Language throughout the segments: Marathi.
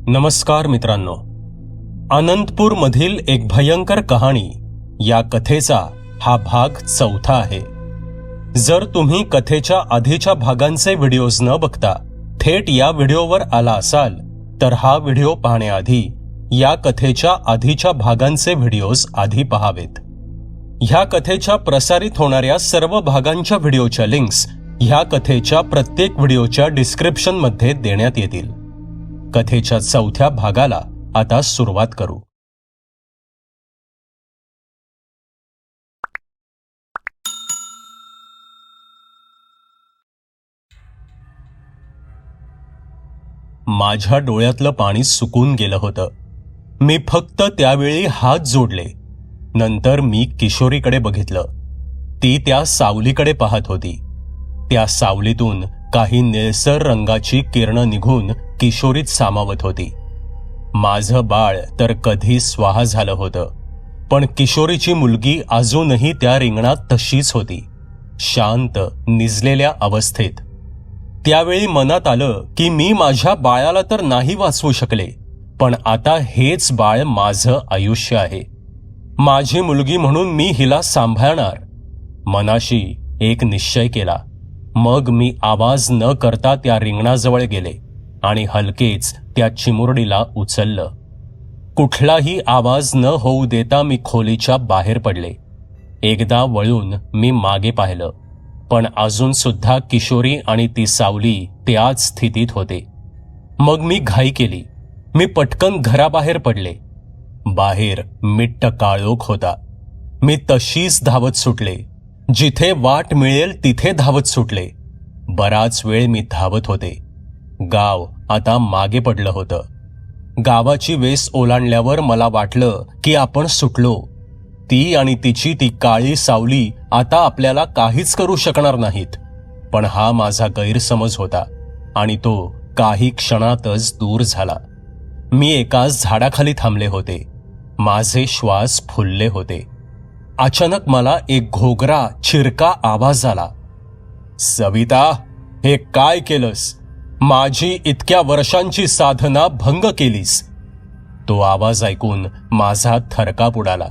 नमस्कार मित्रांनो, अनंतपूरमधील एक भयंकर कहाणी या कथेचा हा भाग 4था आहे. जर तुम्ही कथेच्या आधीच्या भागांचे व्हिडिओज न बघता थेट या व्हिडिओवर आला असाल तर हा व्हिडिओ पाहण्याआधी या कथेच्या आधीच्या भागांचे व्हिडिओज आधी पहावेत. ह्या कथेच्या प्रसारित होणाऱ्या सर्व भागांच्या व्हिडिओच्या लिंक्स ह्या कथेच्या प्रत्येक व्हिडिओच्या डिस्क्रिप्शनमध्ये देण्यात येतील. कथेच्या 4थ्या भागाला आता सुरुवात करू. माझ्या डोळ्यातलं पाणी सुकून गेलं होतं. मी फक्त त्यावेळी हात जोडले. नंतर मी किशोरीकडे बघितलं. ती त्या सावलीकडे पाहत होती. त्या सावलीतून काही निळसर रंगाची किरणं निघून किशोरीत सामावत होती. माझं बाळ तर कधी स्वाहा झालं होतं, पण किशोरीची मुलगी अजूनही त्या रिंगणात तशीच होती, शांत, निजलेल्या अवस्थेत. त्यावेळी मनात आलं की मी माझ्या बाळाला तर नाही वाचवू शकले, पण आता हेच बाळ माझं आयुष्य आहे. माझी मुलगी म्हणून मी हिला सांभाळणार. मनाशी एक निश्चय केला. मग मी आवाज न करता त्या रिंगणाजवळ गेले आणि हलकेच त्या चिमुरडीला उचललं. कुठलाही आवाज न होऊ देता मी खोलीच्या बाहेर पडले. एकदा वळून मी मागे पाहिलं, पण अजून सुद्धा किशोरी आणि ती सावली त्याच स्थितीत होते. मग मी घाई केली. मी पटकन घराबाहेर पडले. बाहेर मिट्ट काळोख होता. मी तशीच धावत सुटले. जिथे वाट मिळेल तिथे धावत सुटले. बराच वेळ मी धावत होते. गाव आता मागे पडलं होतं. गावाची वेस ओलांडल्यावर मला वाटलं की आपण सुटलो. ती आणि तिची ती काळी सावली आता आपल्याला काहीच करू शकणार नाहीत. पण हा माझा गैरसमज होता आणि तो काही क्षणातच दूर झाला. मी एका झाडाखाली थांबले होते. माझे श्वास फुलले होते. अचानक मला एक घोगरा चिरका आवाज आला. सविता, हे काय केलंस? माझी इतक्या वर्षांची साधना भंग केलीस. तो आवाज ऐकून माझा थरकाप उडाला.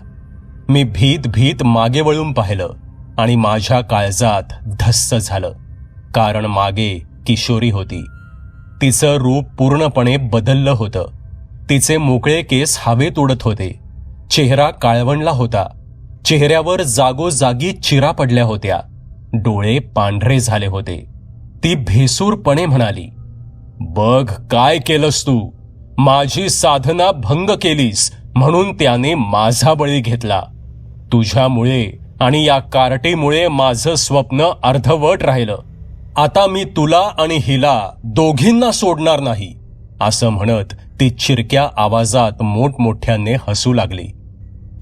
मी भीत भीत मागे वळून पाहिलं आणि माझ्या काळजात धस्स झालं. कारण मागे किशोरी होती. तिचं रूप पूर्णपणे बदललं होतं. तिचे मोकळे केस हवेत उडत होते. चेहरा काळवंडला होता. चेहऱ्यावर जागोजागी चिरा पडल्या होत्या. डोळे पांढरे झाले होते. ती भेसूरपणे म्हणाली, बघ काय केलंस तू. माझी साधना भंग केलीस म्हणून त्याने माझा बळी घेतला. तुझ्यामुळे आणि या कार्टीमुळे माझं स्वप्न अर्धवट राहिलं. आता मी तुला आणि हिला दोघींना सोडणार नाही. असं म्हणत ती चिरक्या आवाजात मोठमोठ्याने हसू लागली.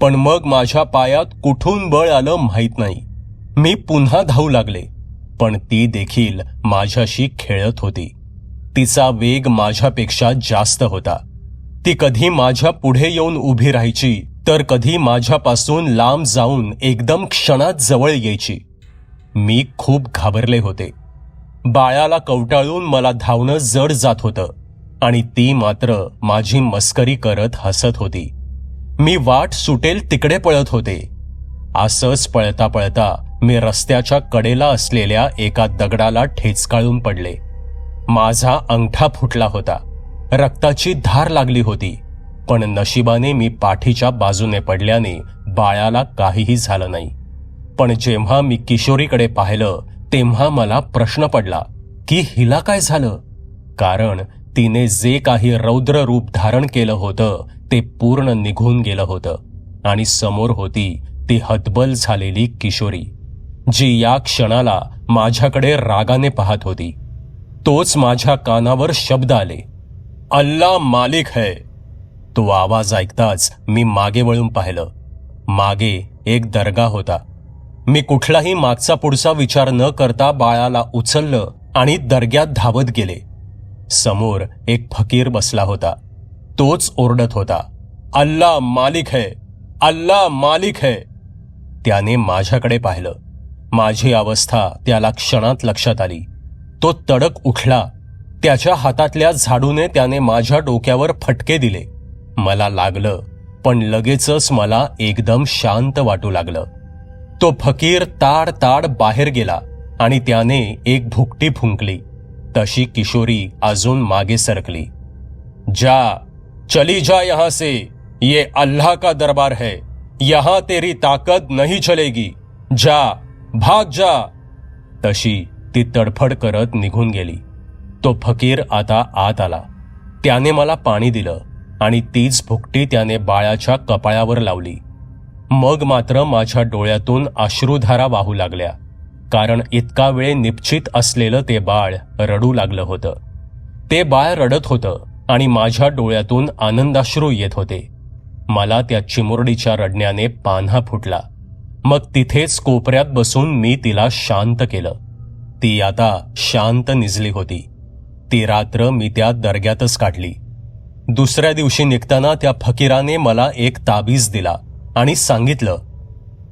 पण मग माझ्या पायात कुठून बळ आलं माहीत नाही. मी पुन्हा धावू लागले, पण ती देखील माझ्याशी खेळत होती. तिचा वेग माझ्यापेक्षा जास्त होता. ती कधी माझ्या पुढे येऊन उभी राहायची तर कधी माझ्यापासून लांब जाऊन एकदम क्षणात जवळ यायची. मी खूप घाबरले होते. बाळाला कवटाळून मला धावणं जड जात होतं आणि ती मात्र माझी मस्करी करत हसत होती. मी वाट सुटेल तिकडे पळत होते. असंच पळता पळता मी रस्त्याच्या कडेला असलेल्या एका दगडाला ठेचकाळून पडले. माझा अंगठा फुटला होता. रक्ताची धार लागली होती. पण नशिबाने मी पाठीच्या बाजूने पडल्याने बाळाला काहीही झालं नाही. पण जेव्हा मी किशोरीकडे पाहिलं तेव्हा मला प्रश्न पडला की हिला काय झालं. कारण तिने जे काही रौद्र रूप धारण केलं होतं ते पूर्ण निघून गेलं होतं आणि समोर होती ती हतबल झालेली किशोरी, जी या क्षणाला माझ्याकडे रागाने पाहत होती. तोच माझ्या कानावर शब्द आले, अल्लाह मालिक है. तो आवाज ऐकताच मी मागे वळून पाहिलं. मागे एक दर्गा होता. मी कुठलाही मागचा पुढचा विचार न करता बाळाला उचललं आणि दर्ग्यात धावत गेले. समोर एक फकीर बसला होता. तोच ओरडत होता, अल्लाह मालिक है, अल्लाह मालिक है. त्याने माझ्याकडे पाहिलं. माझी अवस्था त्याला क्षणात लक्षात आली. तो तडक उठला. त्याच्या हातातल्या झाडूने त्याने माझ्या डोक्यावर फटके दिले. मला लागलं, पण लगेचच मला एकदम शांत वाटू लागलं. तो फकीर ताड ताड बाहेर गेला आणि त्याने एक भुकटी फुंकली. तशी किशोरी अजून मागे सरकली. जा, चली जा यहां से, ये अल्लाह का दरबार है, यहां तेरी ताकद नहीं चलेगी, जा, भाग जा. तशी ती तडफड करत निघून गेली. तो फकीर आता आत आला. त्याने मला पाणी दिलं आणि तीच भुकटी त्याने बाळाच्या कपाळावर लावली. मग मात्र माझ्या डोळ्यातून अश्रुधारा वाहू लागल्या, कारण इतका वेळ निपचित असलेलं ते बाळ रडू लागलं होतं. ते बाळ रडत होतं आणि माझ्या डोळ्यातून आनंदाश्रू येत होते. मला त्या चिमुरडीच्या रडण्याने पान्हा फुटला. मग तिथेच कोपऱ्यात बसून मी तिला शांत केलं. ती आता शांत निजली होती. ती रात्र मी त्या दर्ग्यातच काढली. दुसऱ्या दिवशी निघताना त्या फकीराने मला एक ताबीज दिला आणि सांगितलं,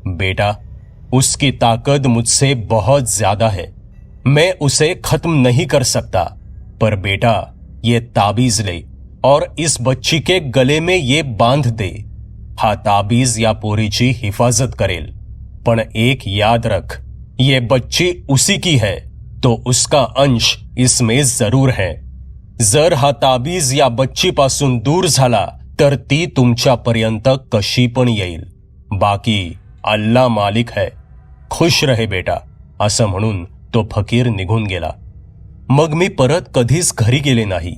बेटा, उसकी ताकत मुझसे बहुत ज्यादा है, मैं उसे खत्म नहीं कर सकता, पर बेटा ये ताबीज ले और इस बच्ची के गले में ये बांध दे. हा ताबीज या पोरीची हिफाजत करेल, पण एक याद रख, ये बच्ची उसी की है, तो उसका अंश इसमें जरूर है. जर हा ताबीज या बच्चीपासून दूर झाला तर ती तुमच्यापर्यंत कशी पण येईल. बाकी अल्लाह मालिक है, खुश रहे बेटा, असं म्हणून तो फकीर निघून गेला. मग मी परत कधीच घरी गेले नाही.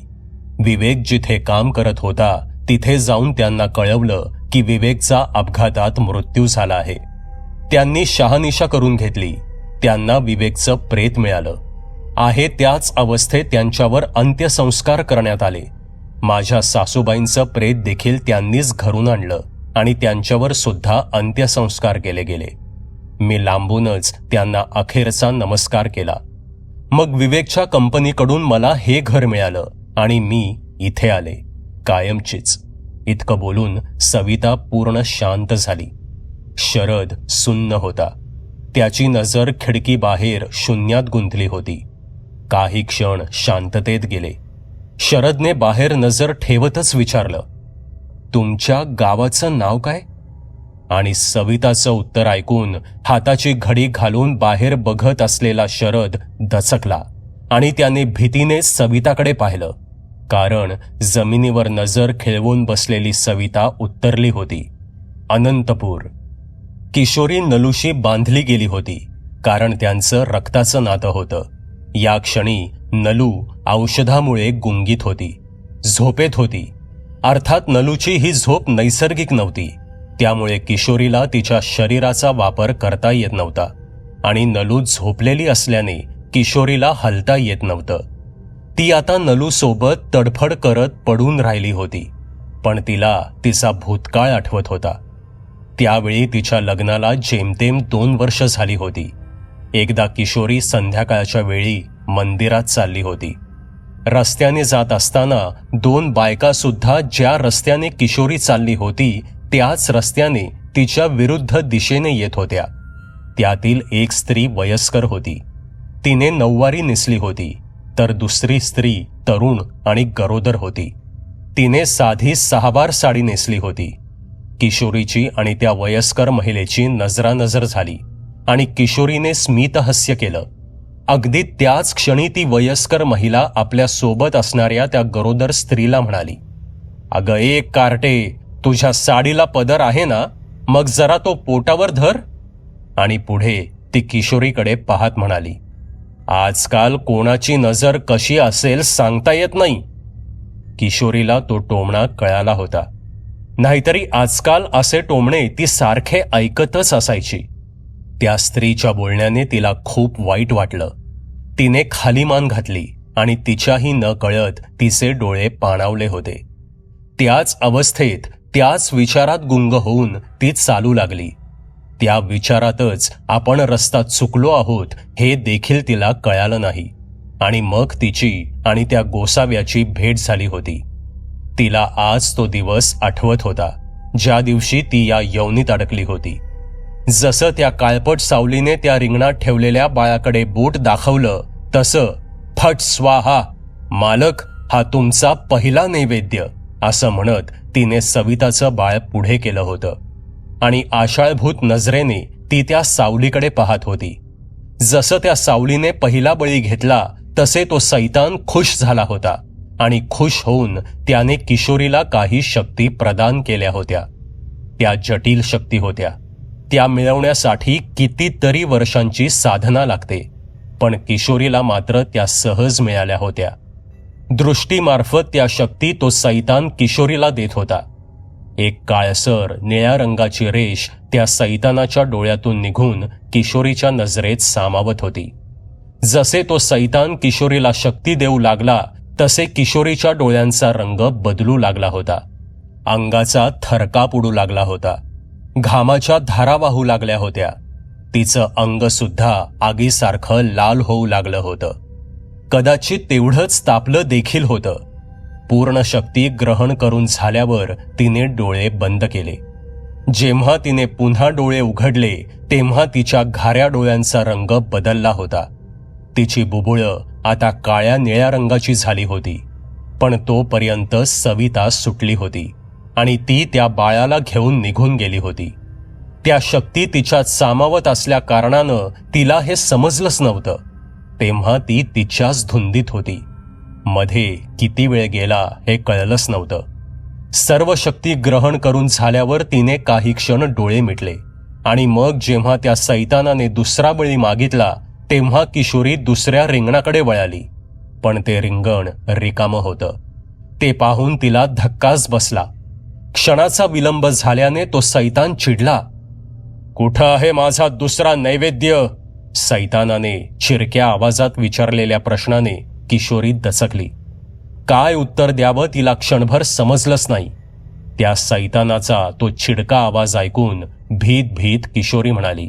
विवेक जिथे काम करत होता तिथे जाऊन त्यांना कळवलं की विवेकचा अपघातात मृत्यू झाला आहे. त्यांनी शहानिशा करून घेतली. त्यांना विवेकचं प्रेत मिळालं आहे. त्याच अवस्थेत त्यांच्यावर अंत्यसंस्कार करण्यात आले. माझ्या सासूबाईंचं प्रेत देखील त्यांनीच घरून आणलं आणि त्यांच्यावर सुद्धा अंत्यसंस्कार केले गेले. मी लांबूनच त्यांना अखेरचा नमस्कार केला. मग विवेकच्या कंपनीकडून मला हे घर मिळालं आणि मी इथे आले, कायमचीच. इतकं बोलून सविता पूर्ण शांत झाली. शरद सुन्न होता. त्याची नजर खिडकीबाहेर शून्यात गुंतली होती. काही क्षण शांततेत गेले. शरदने बाहेर नजर ठेवतच विचारलं, तुमच्या गावाचं नाव काय? आणि सविताचं उत्तर ऐकून हाताची घडी घालून बाहेर बघत असलेला शरद दचकला आणि त्याने भीतीने सविताकडे पाहिलं, कारण जमिनीवर नजर खेळवून बसलेली सविता उत्तरली होती, अनंतपूर. किशोरी नलूशी बांधली गेली होती, कारण त्यांचं रक्ताचं नातं होतं. या क्षणी नलू औषधामुळे गुंगीत होती, झोपेत होती. अर्थात नलूची ही झोप नैसर्गिक नव्हती, त्यामुळे किशोरीला तिच्या शरीराचा वापर करता येत नव्हता आणि नलू झोपलेली असल्याने किशोरीला हलता येत नव्हतं. ती आता नलू सोबत तडफड करत पडून राहिली होती, पण तिला तिचा भूतकाळ आठवत होता. त्यावेळी तिच्या लग्नाला जेमतेम 2 वर्ष झाली होती. एकदा किशोरी संध्याकाळच्या वेळी मंदिरात चालली होती. रस्त्याने जात असताना 2 बायका सुद्धा ज्या रस्त्याने किशोरी चालली होती त्याच रस्त्याने तिच्या विरुद्ध दिशेने येत होत्या. त्यातील एक स्त्री वयस्कर होती. तिने नऊवारी नेसली होती, तर दुसरी स्त्री तरुण आणि गरोदर होती. तिने साधी 6 साडी नेसली होती. किशोरीची आणि त्या वयस्कर महिलेची नजरानजर झाली आणि किशोरीने स्मितहास्य केलं. अगदी त्याच क्षणी ती वयस्कर महिला आपल्या सोबत असणाऱ्या त्या गरोदर स्त्रीला म्हणाली, अगं एक कार्टे, तुझ्या साडीला पदर आहे ना, मग जरा तो पोटावर धर. आणि पुढे ती किशोरीकडे पाहत म्हणाली, आजकाल कोणाची नजर कशी असेल सांगता येत नाही. किशोरीला तो टोमणा कळाला होता. नाहीतरी आजकाल असे टोमणे ती सारखे ऐकतच असायची. त्या स्त्रीच्या बोलण्याने तिला खूप वाईट वाटलं. तिने खाली मान घातली आणि तिच्याही न कळत तिचे डोळे पाणावले होते. त्याच अवस्थेत त्याच विचारात गुंग होऊन ती चालू लागली. त्या विचारातच आपण रस्ता चुकलो आहोत हे देखील तिला कळालं नाही. आणि मग तिची आणि त्या गोसाव्याची भेट झाली होती. तिला आज तो दिवस आठवत होता ज्या दिवशी ती या यवनीत अडकली होती. जसं त्या काळपट सावलीने त्या रिंगणात ठेवलेल्या बाळाकडे बोट दाखवलं तसं फट स्वाहा मालक, हा तुमचा पहिला नैवेद्य, असं म्हणत तिने सविताचं बाळ पुढे केलं होतं आणि आशाळभूत नजरेने ती त्या सावलीकडे पाहत होती. जसं त्या सावलीने पहिला बळी घेतला तसे तो सैतान खुश झाला होता आणि खुश होऊन त्याने किशोरीला काही शक्ती प्रदान केल्या होत्या. त्या जटिल शक्ती होत्या. त्या मिळवण्यासाठी कितीतरी वर्षांची साधना लागते, पण किशोरीला मात्र त्या सहज मिळाल्या होत्या. दृष्टीमार्फत त्या शक्ती तो सैतान किशोरीला देत होता. एक काळसर निळ्या रंगाची रेष त्या सैतानाच्या डोळ्यातून निघून किशोरीच्या नजरेत सामावत होती. जसे तो सैतान किशोरीला शक्ती देऊ लागला तसे किशोरीच्या डोळ्यांचा रंग बदलू लागला होता. अंगाचा थरकाप उडू लागला होता. घामाच्या धारा वाहू लागल्या होत्या. तिचं अंग सुद्धा आगीसारखं लाल होऊ लागलं होतं. कदाचित तेवढंच तापलं देखील होतं. पूर्ण शक्ती ग्रहण करून झाल्यावर तिने डोळे बंद केले. जेव्हा तिने पुन्हा डोळे उघडले तेव्हा तिच्या घाऱ्या डोळ्यांचा रंग बदलला होता. तिची बुबुळं आता काळ्या निळ्या रंगाची झाली होती. पण तोपर्यंत सविता सुटली होती आणि ती त्या बाळाला घेऊन निघून गेली होती. त्या शक्ती तिच्यात सामावत असल्या कारणानं तिला हे समजलंच नव्हतं. तेव्हा ती तिच्याच धुंदीत होती. मध्ये किती वेळ गेला हे कळलंच नव्हतं. सर्व शक्ती ग्रहण करून झाल्यावर तिने काही क्षण डोळे मिटले आणि मग जेव्हा त्या सैतानाने दुसरा बळी मागितला तेव्हा किशोरी दुसऱ्या रिंगणाकडे वळाली. पण ते रिंगण रिकामं होतं. ते पाहून तिला धक्काच बसला. क्षणाचा विलंब झाल्याने तो सैतान चिडला. कुठं आहे माझा दुसरा नैवेद्य? सैतानाने चिरक्या आवाजात विचारलेल्या प्रश्नाने किशोरी दचकली. काय उत्तर द्यावं तिला क्षणभर समजलंच नाही. त्या सैतानाचा तो चिडका आवाज ऐकून भीत भीत किशोरी म्हणाली,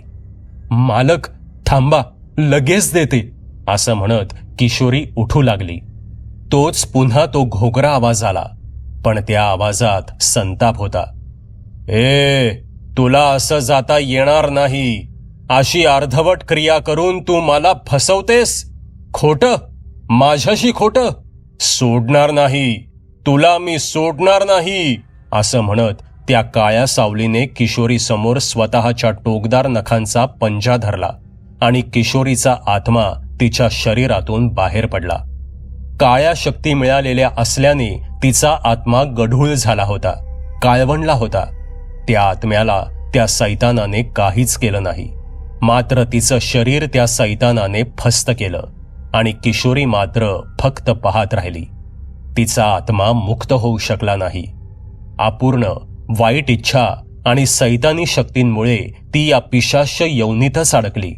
मालक थांबा, लगेच देते, असं म्हणत किशोरी उठू लागली. तोच पुन्हा तो घोगरा आवाज आला, पण त्या आवाजात संताप होता. तुला असं जाता येणार नाही. अशी अर्धवट क्रिया करून तू मला फसवतेस. खोटं, माझ्याशी खोटं. सोडणार नाही, तुला मी सोडणार नाही, असं म्हणत त्या काळ्या सावलीने किशोरीसमोर स्वतःच्या टोकदार नखांचा पंजा धरला आणि किशोरीचा आत्मा तिच्या शरीरातून बाहेर पडला. काळ्या शक्ती मिळालेल्या असल्याने तिचा आत्मा गढूळ झाला होता, काळवंडला होता. त्या आत्म्याला त्या सैतानाने काहीच केलं नाही, मात्र तिचं शरीर त्या सैतानाने फस्त केलं आणि किशोरी मात्र फक्त पाहत राहिली. तिचा आत्मा मुक्त होऊ शकला नाही. अपूर्ण वाईट इच्छा आणि सैतानी शक्तींमुळे ती या पिशाच्य योनीतच अडकली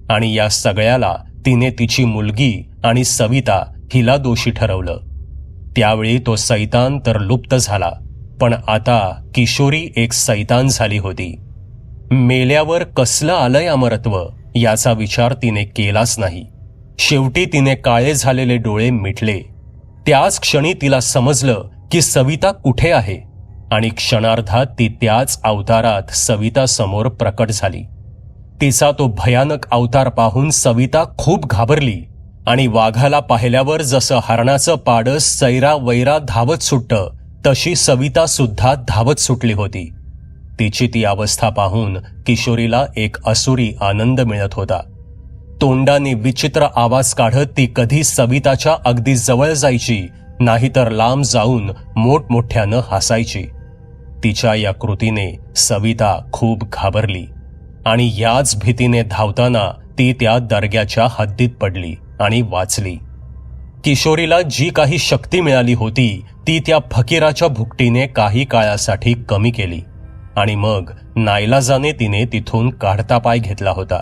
आणि या सगळ्याला तिने तिची मुलगी आणि सविता हिला दोषी ठरवलं. त्यावेळी तो सैतान तर लुप्त झाला, पण आता किशोरी एक सैतान झाली होती. मेल्यावर कसलं आलंय अमरत्व याचा विचार तिने केलाच नाही. शेवटी तिने काळे झालेले डोळे मिटले. त्याच क्षणी तिला समजलं की सविता कुठे आहे आणि क्षणार्धात ती त्याच अवतारात सविता समोर प्रकट झाली. तिचा तो भयानक अवतार पाहून सविता खूप घाबरली आणि वाघाला पाहिल्यावर जसं हरणाचं पाडस सैरा वैरा धावत सुटतं तशी सविता सुद्धा धावत सुटली होती. तिची ती अवस्था पाहून किशोरीला एक असुरी आनंद मिळत होता. तोंडाने विचित्र आवाज काढत ती कधी सविताच्या अगदी जवळ जायची, नाहीतर लांब जाऊन मोठमोठ्यानं हसायची. तिच्या या कृतीने सविता खूप घाबरली आणि याच भीतीने धावताना ती त्या दर्ग्याच्या हद्दीत पडली आणि वाचली. किशोरीला जी काही शक्ती मिळाली होती ती त्या फकीराच्या भुकटीने काही काळासाठी कमी केली आणि मग नाईलाजाने तिने तिथून काढता पाय घेतला होता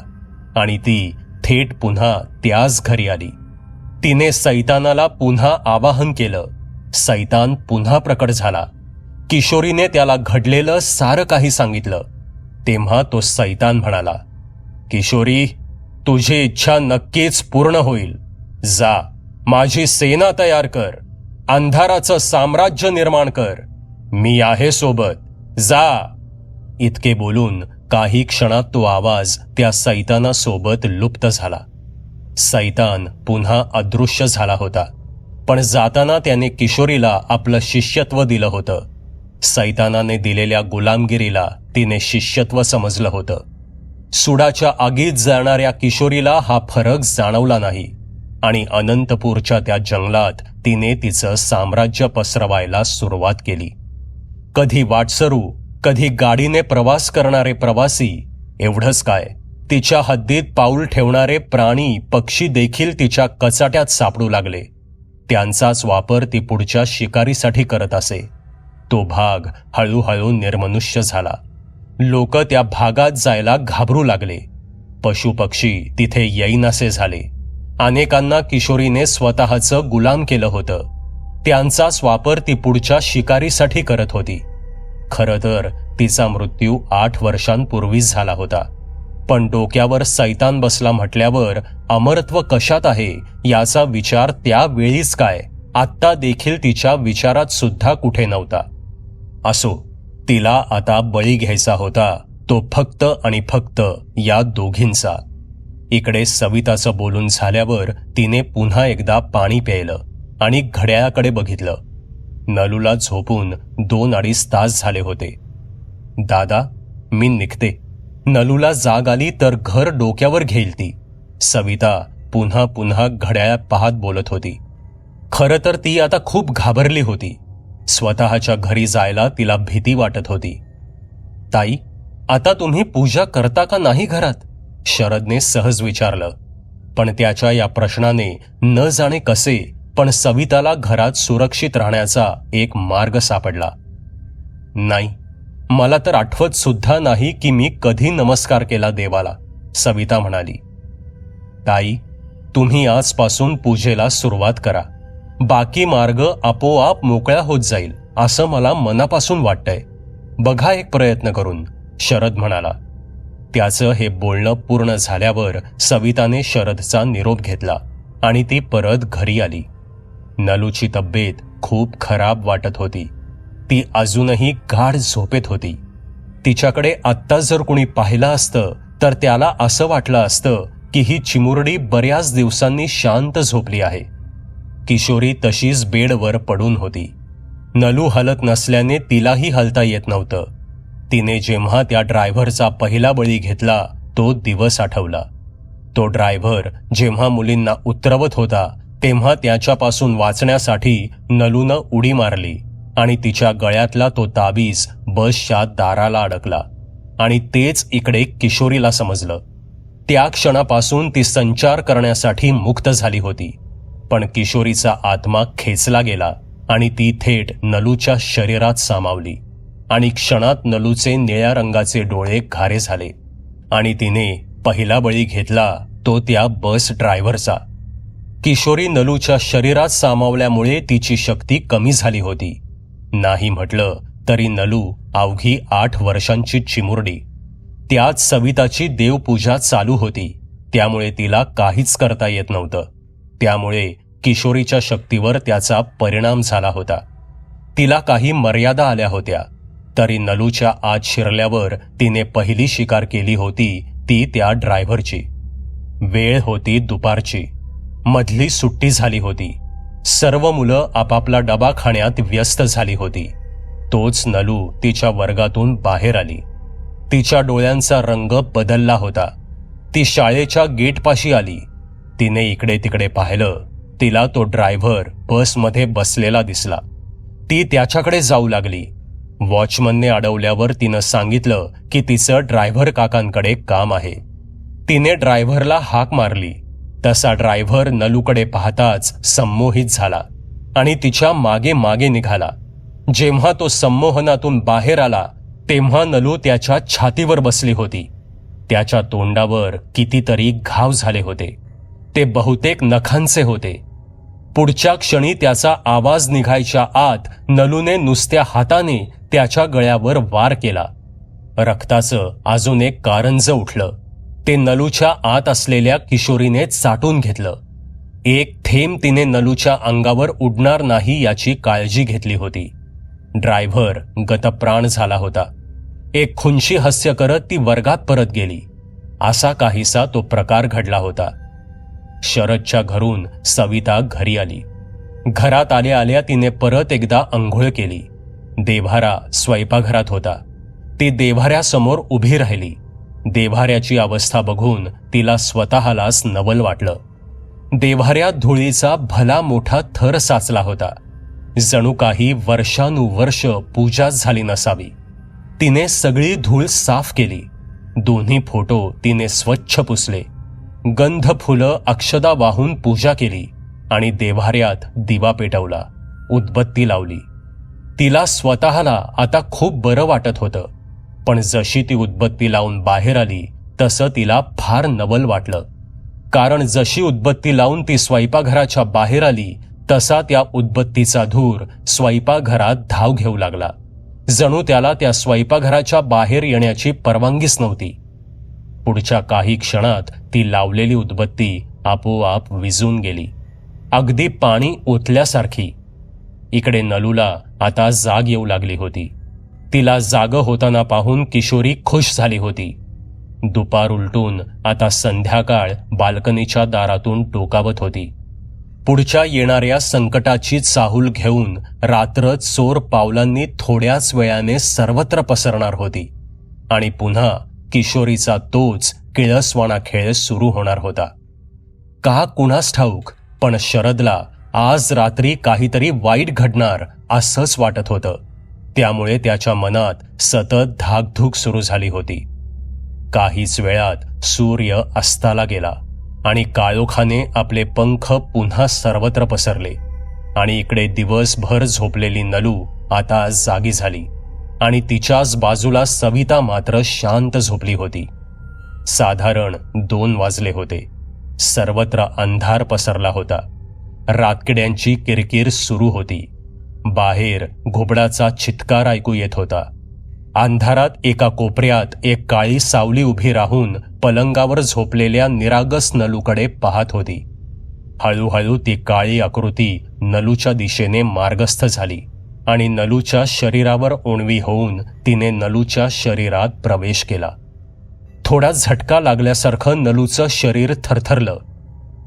आणि ती थेट पुन्हा त्याच घरी आली. तिने सैतानाला पुन्हा आवाहन केलं. सैतान पुन्हा प्रकट झाला. किशोरीने त्याला घडलेलं सारं काही सांगितलं. तेव्हा तो सैतान म्हणाला, किशोरी, तुझी इच्छा नक्कीच पूर्ण होईल. जा, माझी सेना तयार कर, अंधाराचं साम्राज्य निर्माण कर. मी आहे सोबत. जा. इतके बोलून काही क्षणात तो आवाज त्या सैतानासोबत लुप्त झाला. सैतान पुन्हा अदृश्य झाला होता. पण जाताना त्याने किशोरीला आपलं शिष्यत्व दिलं होतं. सैतानाने दिलेल्या गुलामगिरीला तिने शिष्यत्व समजलं होतं. सुडाच्या आगीत जाणाऱ्या किशोरीला हा फरक जाणवला नाही आणि अनंतपूरच्या त्या जंगलात तिने तिचं साम्राज्य पसरवायला सुरुवात केली. कधी वाटसरू, कधी गाडीने प्रवास करणारे प्रवासी, एवढंच काय, तिच्या हद्दीत पाऊल ठेवणारे प्राणी पक्षी देखील तिच्या कचाट्यात सापडू लागले. त्यांचाच वापर ती पुढच्या शिकारीसाठी करत असे. तो भाग हळूहळू निर्मनुष्य झाला. लोक त्या भागात जायला घाबरू लागले. पशुपक्षी तिथे येईनासे झाले. अनेकांना किशोरीने स्वतःचं गुलाम केलं होतं. त्यांचाच वापर ती पुढच्या शिकारीसाठी करत होती. खरं तर तिचा मृत्यू 8 वर्षांपूर्वीच झाला होता. पण डोक्यावर सैतान बसला म्हटल्यावर अमरत्व कशात आहे याचा विचार त्यावेळीच काय, आत्ता देखील तिच्या विचारात सुद्धा कुठे नव्हता. असो, तिला आता बळी घ्यायचा होता, तो फक्त आणि फक्त या दोघींचा. इकडे सविताचं बोलून झाल्यावर तिने पुन्हा एकदा पाणी प्यायलं आणि घड्याळाकडे बघितलं. नलूला झोपून 2-2.5 तास झाले होते. दादा, मी निघते. नलूला जाग आली तर घर डोक्यावर घेईल ती. सविता पुन्हा पुन्हा घड्याळात पाहत बोलत होती. खरं तर ती आता खूप घाबरली होती. स्वतःच्या घरी जायला तिला भीती वाटत होती. ताई, आता तुम्ही पूजा करता का नाही घरात? शरदने सहज विचारलं. पण त्याच्या या प्रश्नाने न जाणे कसे पण सविताला घरात सुरक्षित राहण्याचा एक मार्ग सापडला. नाही, मला तर आठवत सुद्धा नाही की मी कधी नमस्कार केला देवाला, सविता म्हणाली. ताई, तुम्ही आजपासून पूजेला सुरुवात करा. बाकी मार्ग आपोआप मोकळा होत जाईल असं मला मनापासून वाटतंय. बघा एक प्रयत्न करून, शरद म्हणाला. त्याचं हे बोलणं पूर्ण झाल्यावर सविताने शरदचा निरोप घेतला आणि ती परत घरी आली. नलूची तब्येत खूप खराब वाटत होती. ती अजूनही गाढ झोपेत होती. तिच्याकडे आत्ता जर कुणी पाहिलं असतं तर त्याला असं वाटलं असतं की ही चिमुरडी बऱ्याच दिवसांनी शांत झोपली आहे. किशोरी तशीच बेडवर पडून होती. नलू हलत नसल्याने तिलाही हलता येत नव्हतं. तिने जेव्हा त्या ड्रायव्हरचा पहिला बळी घेतला तो दिवस आठवला. तो ड्रायव्हर जेव्हा मुलींना उतरवत होता तेव्हा त्याच्यापासून वाचण्यासाठी नलूनं उडी मारली आणि तिच्या गळ्यातला तो ताबीज बसच्या दाराला अडकला आणि तेच इकडे किशोरीला समजलं. त्या क्षणापासून ती संचार करण्यासाठी मुक्त झाली होती. पण किशोरीचा आत्मा खेचला गेला आणि ती थेट नलूच्या शरीरात सामावली आणि क्षणात नलूचे निळ्या रंगाचे डोळे घारे झाले आणि तिने पहिला बळी घेतला तो त्या बस ड्रायव्हरचा. किशोरी नलूच्या शरीरात सामावल्यामुळे तिची शक्ती कमी झाली होती. नाही म्हटलं तरी नलू अवघी 8 वर्षांची चिमुरडी. त्यात सविताची देवपूजा चालू होती, त्यामुळे तिला काहीच करता येत नव्हतं. त्यामुळे किशोरीच्या शक्तीवर त्याचा परिणाम झाला होता. तिला काही मर्यादा आल्या होत्या. तरी नलूच्या आत शिरल्यावर तिने पहिली शिकार केली होती ती त्या ड्रायव्हरची. वेळ होती दुपारची. मधली सुट्टी झाली होती. सर्व मुलं आपापला डबा खाण्यात व्यस्त झाली होती. तोच नलू तिच्या वर्गातून बाहेर आली. तिच्या डोळ्यांचा रंग बदलला होता. ती शाळेच्या गेटपाशी आली. तिने इकडे तिकडे पाहिलं. तिला तो ड्रायव्हर बसमध्ये बसलेला दिसला. ती त्याच्याकडे जाऊ लागली. वॉचमनने अडवल्यावर तिनं सांगितलं की तिचं ड्रायव्हर काकांकडे काम आहे. तिने ड्रायव्हरला हाक मारली. तसा ड्रायव्हर नलूकडे पाहताच संमोहित झाला आणि तिच्या मागे मागे निघाला. जेव्हा तो संमोहनातून बाहेर आला तेव्हा नलू त्याच्या छातीवर बसली होती. त्याच्या तोंडावर कितीतरी घाव झाले होते. ते बहुतेक नखांचे होते. पुढच्या क्षणी त्याचा आवाज निघायच्या आत नलूने नुसत्या हाताने त्याच्या गळ्यावर वार केला. रक्ताचं अजून एक कारंज उठलं. ते नलूच्या आत असलेल्या किशोरीने चाटून घेतलं. एक थेंब तिने नलूच्या अंगावर उडणार नाही याची काळजी घेतली होती. ड्रायव्हर गतप्राण झाला होता. एक खुनशी हास्य करत ती वर्गात परत गेली. असा काहीसा तो प्रकार घडला होता. शरदच्या घरून सविता घरी आली. घरात आल्या आल्या तिने परत एकदा अंघोळ केली. देव्हारा स्वयंपाकघरात होता. ती देव्हाऱ्यासमोर उभी राहिली. देव्हाऱ्याची अवस्था बघून तिला स्वतःलाच नवल वाटलं. देव्हाऱ्यात धुळीचा भला मोठा थर साचला होता. जणू काही वर्षानुवर्ष पूजाच झाली नसावी. तिने सगळी धूळ साफ केली. दोन्ही फोटो तिने स्वच्छ पुसले. गंध फुलं अक्षदा वाहून पूजा केली आणि देव्हाऱ्यात दिवा पेटवला. उदबत्ती लावली. तिला स्वतःला आता खूप बरं वाटत होतं. पण जशी ती उदबत्ती लावून बाहेर आली तसं तिला फार नवल वाटलं. कारण जशी उदबत्ती लावून ती स्वयंपाकघराच्या बाहेर आली तसा त्या उदबत्तीचा धूर स्वयंपाकघरात धाव घेऊ लागला. जणू त्याला त्या स्वयंपाकघराच्या बाहेर येण्याची परवानगीच नव्हती. पुढच्या काही क्षणात ती लावलेली उदबत्ती आपोआप विझून गेली, अगदी पाणी ओतल्यासारखी. इकडे नलूला आता जाग येऊ लागली होती. तिला जागं होताना पाहून किशोरी खुश झाली होती. दुपार उलटून आता संध्याकाळ बाल्कनीच्या दारातून टोकावत होती. पुढच्या येणाऱ्या संकटाची चाहूल घेऊन रात्र चोर पावलांनी थोड्याच वेळाने सर्वत्र पसरणार होती आणि पुन्हा किशोरीचा तोच किळसवाणा खेळ सुरू होणार होता. का कुणास ठाऊक, पण शरदला आज रात्री काहीतरी वाईट घडणार असंच वाटत होतं. त्यामुळे त्याच्या मनात सतत धाकधूक सुरू झाली होती. काहीच वेळात सूर्य अस्ताला गेला आणि काळोखाने आपले पंख पुन्हा सर्वत्र पसरले आणि इकडे दिवसभर झोपलेली नलू आता जागी झाली आणि तिच्याच बाजूला सविता मात्र शांत झोपली होती. साधारण 2 वाजले होते. सर्वत्र अंधार पसरला होता. रातकिड्यांची किरकिर सुरू होती. बाहेर घुबडाचा चित्कार ऐकू येत होता. अंधारात एका कोपऱ्यात एक काळी सावली उभी राहून पलंगावर झोपलेल्या निरागस नलूकडे पाहत होती. हळूहळू ती काळी आकृती नलूच्या दिशेने मार्गस्थ झाली आणि नलूच्या शरीरावर ओणवी होऊन तिने नलूच्या शरीरात प्रवेश केला. थोडा झटका लागल्यासारखं नलूचं शरीर थरथरलं.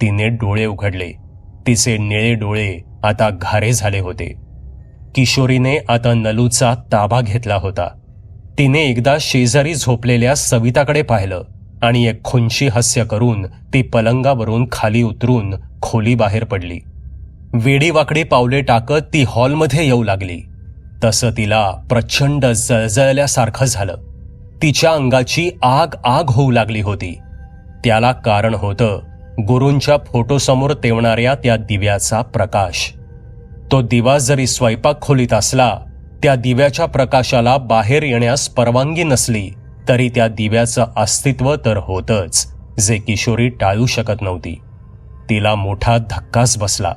तिने डोळे उघडले. तिचे निळे डोळे आता घारे झाले होते. किशोरीने आता नलूचा ताबा घेतला होता. तिने एकदा शेजारी झोपलेल्या सविताकडे पाहिलं आणि एक खुंची हास्य करून ती पलंगावरून खाली उतरून खोली बाहेर पडली. वेडीवाकडी पावले टाकत ती हॉलमध्ये येऊ लागली. तसं तिला प्रचंड जळजळल्यासारखं झालं. तिच्या अंगाची आग आग होऊ लागली होती. त्याला कारण होतं गुरूंच्या फोटोसमोर तेवणाऱ्या त्या दिव्याचा प्रकाश. तो दिवा जरी स्वयंपाक खोलीत असला, त्या दिव्याच्या प्रकाशाला बाहेर येण्यास परवानगी नसली तरी त्या दिव्याचं अस्तित्व तर होतंच, जे किशोरी टाळू शकत नव्हती. तिला मोठा धक्काच बसला.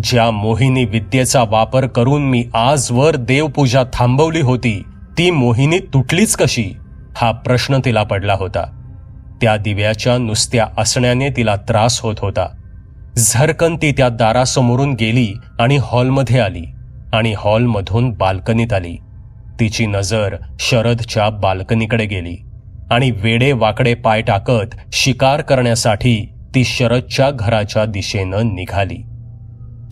ज्या मोहिनी विद्येचा वापर करून मी आजवर देवपूजा थांबवली होती, ती मोहिनी तुटलीच कशी, हा प्रश्न तिला पडला होता. त्या दिव्याच्या नुसत्या असण्याने तिला त्रास होत होता. झरकन ती त्या दारासमोरून गेली आणि हॉलमध्ये आली आणि हॉलमधून बाल्कनीत आली. तिची नजर शरदच्या बाल्कनीकडे गेली आणि वेडे वाकडे पाय टाकत शिकार करण्यासाठी ती शरदच्या घराच्या दिशेनं निघाली.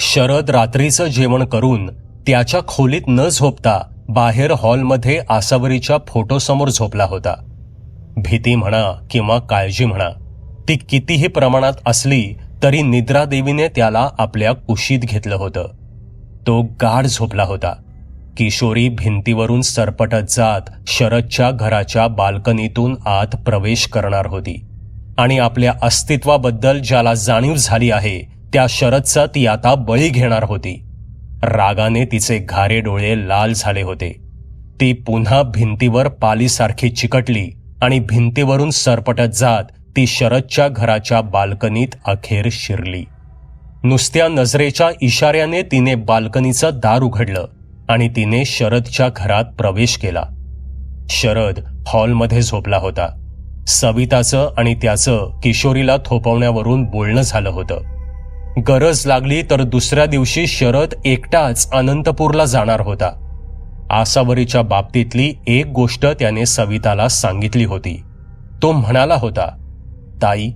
शरद रात्रीचं जेवण करून त्याच्या खोलीत न झोपता बाहेर हॉलमध्ये आसावरीच्या फोटोसमोर झोपला होता. भीती म्हणा किंवा काळजी म्हणा, ती कितीही प्रमाणात असली तरी निद्रादेवीने त्याला आपल्या कुशीत घेतलं होतं. तो गाढ झोपला होता. किशोरी भिंतीवरून सरपटत जात शरदच्या घराच्या बाल्कनीतून आत प्रवेश करणार होती आणि आपल्या अस्तित्वाबद्दल ज्याला जाणीव झाली आहे त्या शरदचा ती आता बळी घेणार होती. रागाने तिचे घारे डोळे लाल झाले होते. ती पुन्हा भिंतीवर पालीसारखी चिकटली आणि भिंतीवरून सरपटत जात ती शरदच्या घराच्या बाल्कनीत अखेर शिरली. नुसत्या नजरेच्या इशाऱ्याने तिने बाल्कनीचं दार उघडलं आणि तिने शरदच्या घरात प्रवेश केला. शरद हॉलमध्ये झोपला होता. सविताचं आणि त्याचं किशोरीला थोपवण्यावरून बोलणं झालं होतं. गरज लागली तर दुसऱ्या दिवशी शरद एकटाच अनंतपूरला जाणार होता. आसावरीच्या बाबतीतली एक गोष्ट त्याने सविताला सांगितली होती. तो म्हणाला होता, ताई,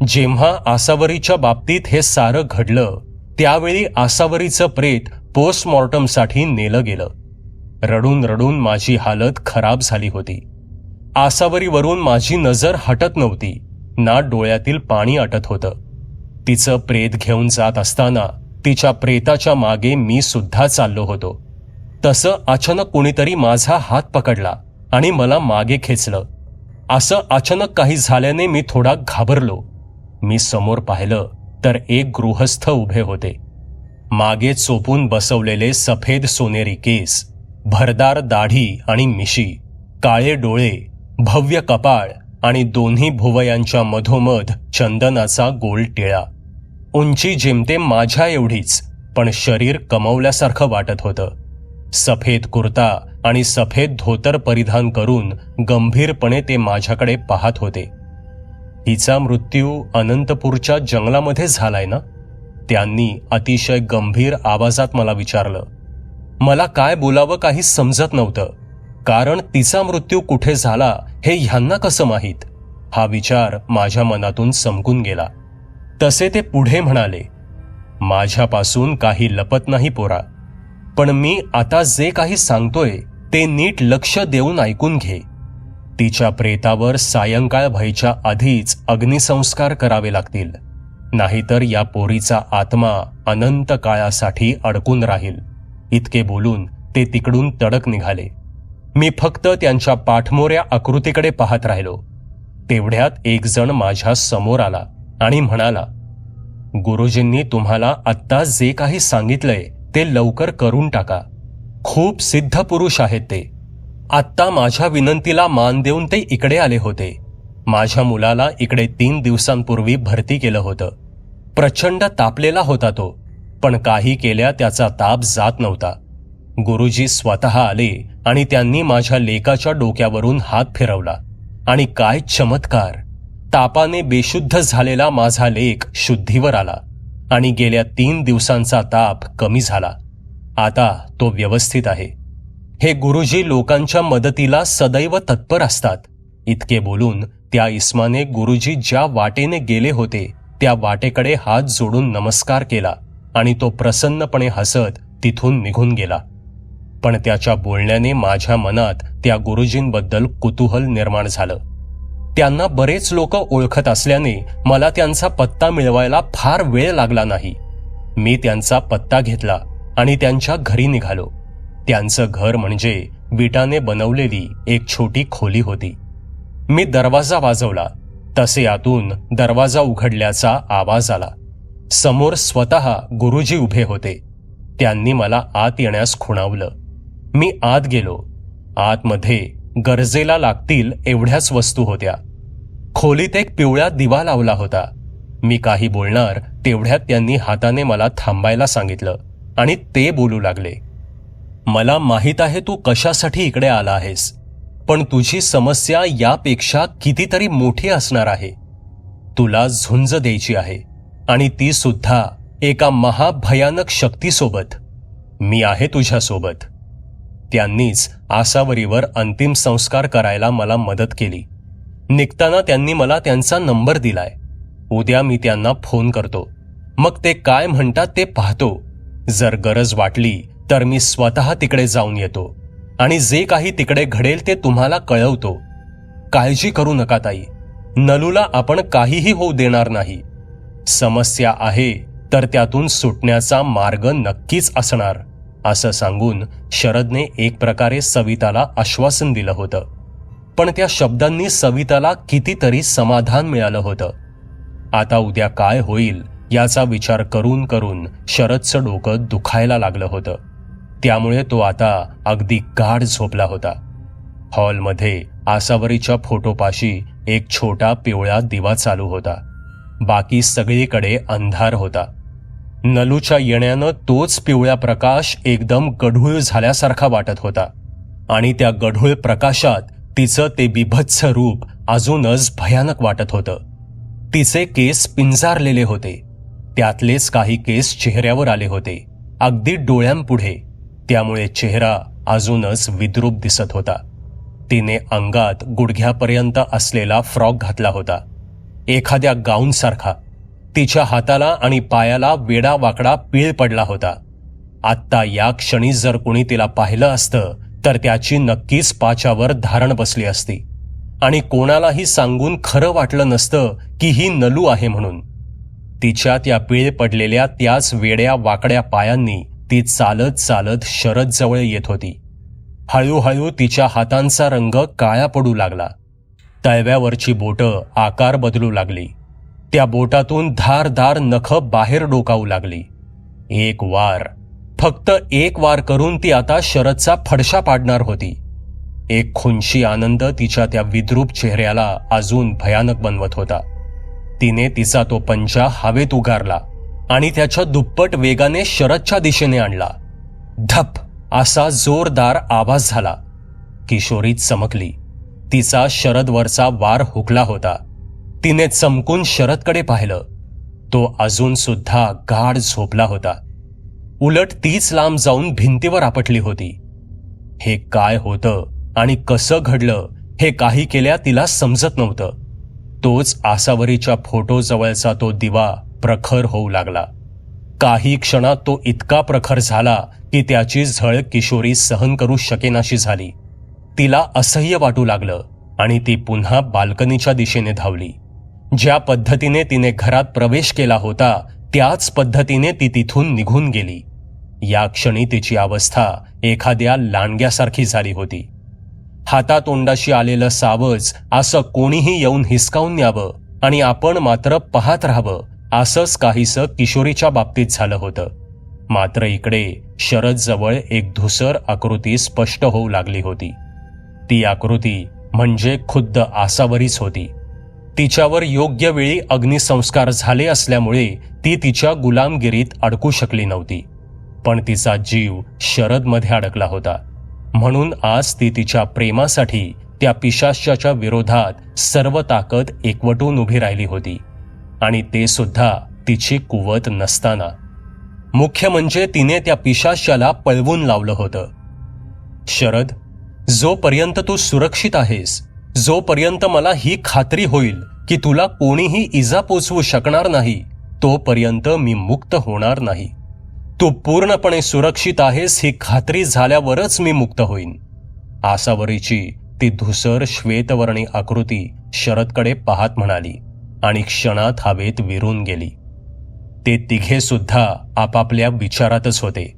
जेव्हा आसावरीच्या बाबतीत हे सारं घडलं त्यावेळी आसावरीचं प्रेत पोस्टमॉर्टमसाठी नेलं गेलं. रडून रडून माझी हालत खराब झाली होती. आसावरीवरून माझी नजर हटत नव्हती, ना डोळ्यातील पाणी आटत होतं. तिचं प्रेत घेऊन जात असताना तिच्या प्रेताच्या मागे मी सुद्धा चाललो होतो. तसं अचानक कुणीतरी माझा हात पकडला आणि मला मागे खेचलं. असं अचानक काही झाल्याने मी थोडा घाबरलो. मी समोर पाहिलं तर एक गृहस्थ उभे होते. मागे चोपून बसवलेले सफेद सोनेरी केस, भरदार दाढी आणि मिशी, काळे डोळे, भव्य कपाळ आणि दोन्ही भुवयांच्या मधोमध चंदनाचा गोल टिळा. उंची जेमतेम माझ्या एवढीच, पण शरीर कमवल्यासारखं वाटत होतं. सफेद कुर्ता आणि सफेद धोतर परिधान करून गंभीरपणे ते माझ्याकडे पाहत होते. हिचा मृत्यू अनंतपूरच्या जंगलामध्ये झालाय ना? त्यांनी अतिशय गंभीर आवाजात मला विचारलं. मला काय बोलावं काही समजत नव्हतं, कारण तिचा मृत्यू कुठे झाला हे ह्यांना कसं माहीत, हा विचार माझ्या मनातून समकून गेला. तसे ते पुढे म्हणाले, माझ्यापासून काही लपत नाही पोरा, पण मी आता जे काही सांगतोय ते नीट लक्ष देऊन ऐकून घे. तिच्या प्रेतावर सायंकाळ व्हायच्या आधीच अग्निसंस्कार करावे लागतील, नाहीतर या पोरीचा आत्मा अनंत काळासाठी अडकून राहील. इतके बोलून ते तिकडून तडक निघाले. मी फक्त त्यांच्या पाठमोऱ्या आकृतीकडे पाहत राहिलो. तेवढ्यात एक जण माझ्या समोर आला आणि म्हणाला, गुरुजींनी तुम्हाला आत्ता जे काही सांगितलंय ते लवकर करून टाका. खूप सिद्ध पुरुष आहेत ते. आत्ता माझ्या विनंतीला मान देऊन ते इकडे आले होते. माझ्या मुलाला इकडे 3 दिवसांपूर्वी भरती केलं होतं. प्रचंड तापलेला होता तो, पण काही केल्या त्याचा ताप जात नव्हता. गुरुजी स्वतः आले आणि त्यांनी माझ्या लेकाच्या डोक्यावरून हात फिरवला आणि काय चमत्कार! तापाने बेशुद्ध झालेला माझा लेक शुद्धीवर आला आणि गेल्या 3 दिवसांचा ताप कमी झाला. आता तो व्यवस्थित आहे. हे गुरुजी लोकांच्या मदतीला सदैव तत्पर असतात. इतके बोलून त्या इस्माने गुरुजी ज्या वाटेने गेले होते त्या वाटेकडे हात जोडून नमस्कार केला आणि तो प्रसन्नपणे हसत तिथून निघून गेला. पण त्याच्या बोलण्याने माझ्या मनात त्या गुरुजींबद्दल कुतूहल निर्माण झालं. त्यांना बरेच लोक ओळखत असल्याने मला त्यांचा पत्ता मिळवायला फार वेळ लागला नाही. मी त्यांचा पत्ता घेतला आणि त्यांच्या घरी निघालो. त्यांचं घर म्हणजे विटाने बनवलेली एक छोटी खोली होती. मी दरवाजा वाजवला तसे आतून दरवाजा उघडल्याचा आवाज आला. समोर स्वतः गुरुजी उभे होते. त्यांनी मला आत येण्यास खुणावलं. मी आत गेलो. आतमध्ये गरजेला लागतील एवढ्याच वस्तू होत्या. खोलीत एक पिवळा दिवा लावला होता. मी काही बोलणार तेवढ्यात त्यांनी हाताने मला थांबायला सांगितलं आणि ते बोलू लागले, मला माहीत आहे तू कशासाठी इकडे आला आहेस, पण तुझी समस्या यापेक्षा कितीतरी मोठी असणार आहे. तुला झुंज द्यायची आहे आणि ती सुद्धा एका महाभयानक शक्तीसोबत. मी आहे तुझ्यासोबत. त्यांनीच आसावरीवर अंतिम संस्कार करायला मला मदत केली. निघताना त्यांनी मला त्यांचा नंबर दिलाय. उद्या मी त्यांना फोन करतो. मग ते काय म्हणतात ते पाहतो. जर गरज वाटली तर मी स्वतः तिकडे जाऊन येतो आणि जे काही तिकडे घडेल ते तुम्हाला कळवतो. काळजी करू नका ताई, नलूला आपण काहीही होऊ देणार नाही. समस्या आहे तर त्यातून सुटण्याचा मार्ग नक्कीच असणार, असं सांगून शरदने एक प्रकारे सविताला आश्वासन दिलं होतं. पण त्या शब्दांनी सविताला कितीतरी समाधान मिळालं होतं. आता उद्या काय होईल याचा विचार करून करून शरदचं डोकं दुखायला लागलं होतं. त्यामुळे तो आता अगदी गाढ झोपला होता. हॉलमध्ये आसावरीच्या फोटोपाशी एक छोटा पिवळा दिवा चालू होता. बाकी सगळीकडे अंधार होता. नलूच्या येण्यानं तोच पिवळा प्रकाश एकदम गढूळ झाल्यासारखा वाटत होता आणि त्या गढूळ प्रकाशात तिचं ते बिभत्स रूप अजूनच भयानक वाटत होतं. तिचे केस पिंजारलेले होते. त्यातलेच काही केस चेहऱ्यावर आले होते, अगदी डोळ्यांपुढे. त्यामुळे चेहरा अजूनच विद्रूप दिसत होता. तिने अंगात गुडघ्यापर्यंत असलेला फ्रॉक घातला होता, एखाद्या गाऊनसारखा. तिच्या हाताला आणि पायाला वेडा वाकडा पीळ पडला होता. आत्ता या क्षणी जर कुणी तिला पाहिलं असतं तर त्याची नक्कीच पाचावर धारण बसली असती आणि कोणालाही सांगून खरं वाटलं नसतं की ही नलू आहे म्हणून. तिच्या त्या पीळ पडलेल्या त्याच वेड्या वाकड्या पायांनी ती चालत चालत शरद जवळ येत होती. हळूहळू तिच्या हातांचा रंग काळा पडू लागला. तळव्यावरची बोटं आकार बदलू लागली. त्या बोटातून धारदार नखं बाहेर डोकावू लागली. एक वार, फक्त एक वार करून ती आता शरदचा फडशा पाडणार होती. एक खुनशी आनंद तिच्या त्या विद्रूप चेहऱ्याला अजून भयानक बनवत होता. तिने तिचा तो पंजा हवेत उगारला आणि त्याच्या दुप्पट वेगाने शरदच्या दिशेने आणला. धप असा जोरदार आवाज झाला. किशोरी चमकली. तिचा शरदवरचा वार हुकला होता. तिने चमकून शरदकडे पाहिलं. तो अजून सुद्धा गाढ झोपला होता. उलट तीच लांब जाऊन भिंतीवर आपटली होती. हे काय होतं आणि कसं घडलं हे काही केल्या तिला समजत नव्हतं. तोच आसावरीच्या फोटोजवळचा तो दिवा प्रखर होऊ लागला. काही क्षणात तो इतका प्रखर झाला की त्याची झळ किशोरी सहन करू शकेनाशी झाली. तिला असह्य वाटू लागलं आणि ती पुन्हा बाल्कनीच्या दिशेने धावली. ज्या पद्धतीने तिने घरात प्रवेश केला होता त्याच पद्धतीने ती तिथून निघून गेली. या क्षणी तिची अवस्था एखाद्या लांडग्यासारखी झाली होती. हातातोंडाशी आलेलं सावज असं कोणीही येऊन हिसकावून न्यावं आणि आपण मात्र पाहत राहावं असंच काहीसं किशोरीच्या बाबतीत झालं होतं. मात्र इकडे शरदजवळ एक धुसर आकृती स्पष्ट होऊ लागली होती. ती आकृती म्हणजे खुद्द आसावरीच होती. तिच्यावर योग्य वेळी अग्निसंस्कार झाले असल्यामुळे ती तिच्या गुलामगिरीत अडकू शकली नव्हती. पण तिचा जीव शरदमध्ये अडकला होता. म्हणून आज ती तिच्या प्रेमासाठी त्या पिशाच्याच्या विरोधात सर्व ताकद एकवटून उभी राहिली होती आणि ते सुद्धा तिची कुवत नसताना. मुख्य म्हणजे तिने त्या पिशाच्याला पळवून लावलं होतं. शरद, जोपर्यंत तू सुरक्षित आहेस, जोपर्यंत मला ही खात्री होईल की तुला कोणीही इजा पोचवू शकणार नाही, तोपर्यंत मी मुक्त होणार नाही. तू पूर्णपणे सुरक्षित आहेस ही खात्री झाल्यावरच मी मुक्त होईन. आसावरीची ती धुसर श्वेतवर्णी आकृती शरदकडे पाहत म्हणाली आणि क्षणात हवेत विरून गेली. ते तिघे सुद्धा आपापल्या विचारातच होते.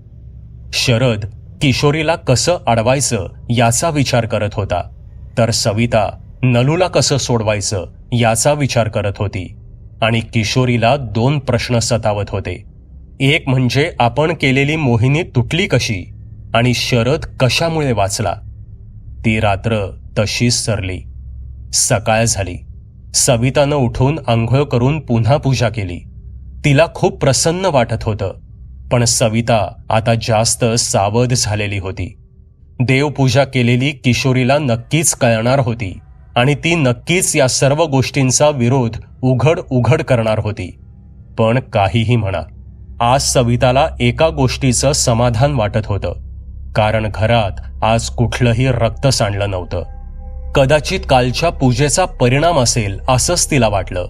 शरद किशोरीला कसं अडवायचं याचा विचार करत होता, तर सविता नलूला कसं सोडवायचं याचा विचार करत होती. आणि किशोरीला दोन प्रश्न सतावत होते. एक म्हणजे आपण केलेली मोहिनी तुटली कशी आणि शरद कशामुळे वाचला. ती रात्र तशीच सरली. सकाळ झाली. सवितानं उठून आंघोळ करून पुन्हा पूजा केली. तिला खूप प्रसन्न वाटत होतं. पण सविता आता जास्त सावध झालेली होती. देवपूजा केलेली किशोरीला नक्कीच कळणार होती आणि ती नक्कीच या सर्व गोष्टींचा विरोध उघड उघड करणार होती. पण काहीही म्हणा, आज सविताला एका गोष्टीचं समाधान वाटत होतं, कारण घरात आज कुठलंही रक्त सांडलं नव्हतं. कदाचित कालच्या पूजेचा परिणाम असेल असंच तिला वाटलं.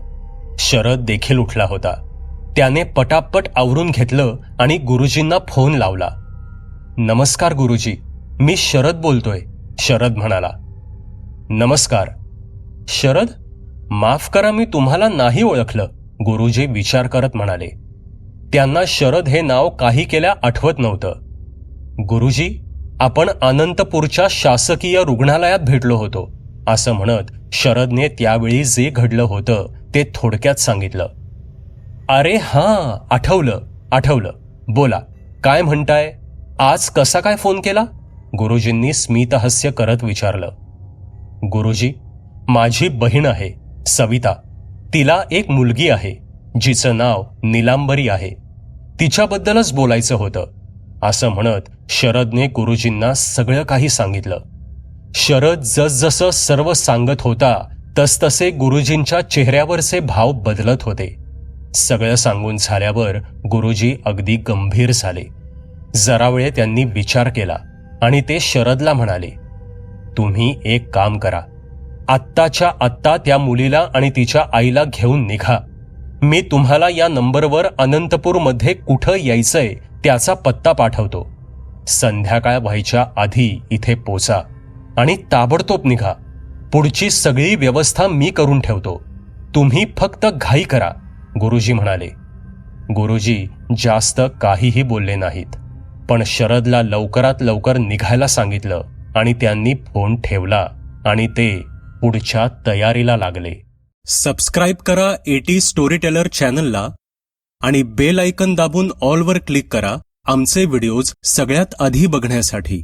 शरद देखील उठला होता. त्याने पटापट आवरून घेतलं आणि गुरुजींना फोन लावला. नमस्कार गुरुजी, मी शरद बोलतोय, शरद म्हणाला. नमस्कार. शरद, माफ करा, मी तुम्हाला नाही ओळखलं, गुरुजी विचार करत म्हणाले. त्यांना शरद हे नाव काही केल्या आठवत नव्हतं. गुरुजी, आपण अनंतपूरच्या शासकीय रुग्णालयात भेटलो होतो, असं म्हणत शरदने त्यावेळी जे घडलं होतं ते थोडक्यात सांगितलं. अरे हां, आठवलं. बोला, काय म्हणताय? आज कसा काय फोन केला? गुरुजींनी स्मितहास्य करत विचारलं. गुरुजी, माझी बहीण आहे सविता. तिला एक मुलगी आहे जिचं नाव नीलांबरी आहे. तिच्याबद्दलच बोलायचं होतं, असं म्हणत शरदने गुरुजींना सगळं काही सांगितलं. शरद जसजसं सर्व सांगत होता तसतसे गुरुजींच्या चेहऱ्यावरचे भाव बदलत होते. सगळं सांगून झाल्यावर गुरुजी अगदी गंभीर झाले. जरा वेळ त्यांनी विचार केला आणि ते शरदला म्हणाले, तुम्ही एक काम करा, आत्ताच्या आत्ता त्या मुलीला आणि तिच्या आईला घेऊन निघा. मी तुम्हाला या नंबरवर अनंतपूरमध्ये कुठं यायचंय त्याचा पत्ता पाठवतो. संध्याकाळ व्हायच्या आधी इथे पोचा आणि ताबडतोब निघा. पुढची सगळी व्यवस्था मी करून ठेवतो. तुम्ही फक्त घाई करा, गुरुजी म्हणाले. गुरुजी जास्त काहीही बोलले नाहीत, पण शरदला लवकरात लवकर निघायला सांगितलं आणि त्यांनी फोन ठेवला आणि ते पुढच्या तयारीला लागले. सबस्क्राईब करा एटी स्टोरी टेलर चॅनलला आणि बेल आयकन दाबून ऑलवर क्लिक करा आमचे व्हिडिओज सगळ्यात आधी बघण्यासाठी.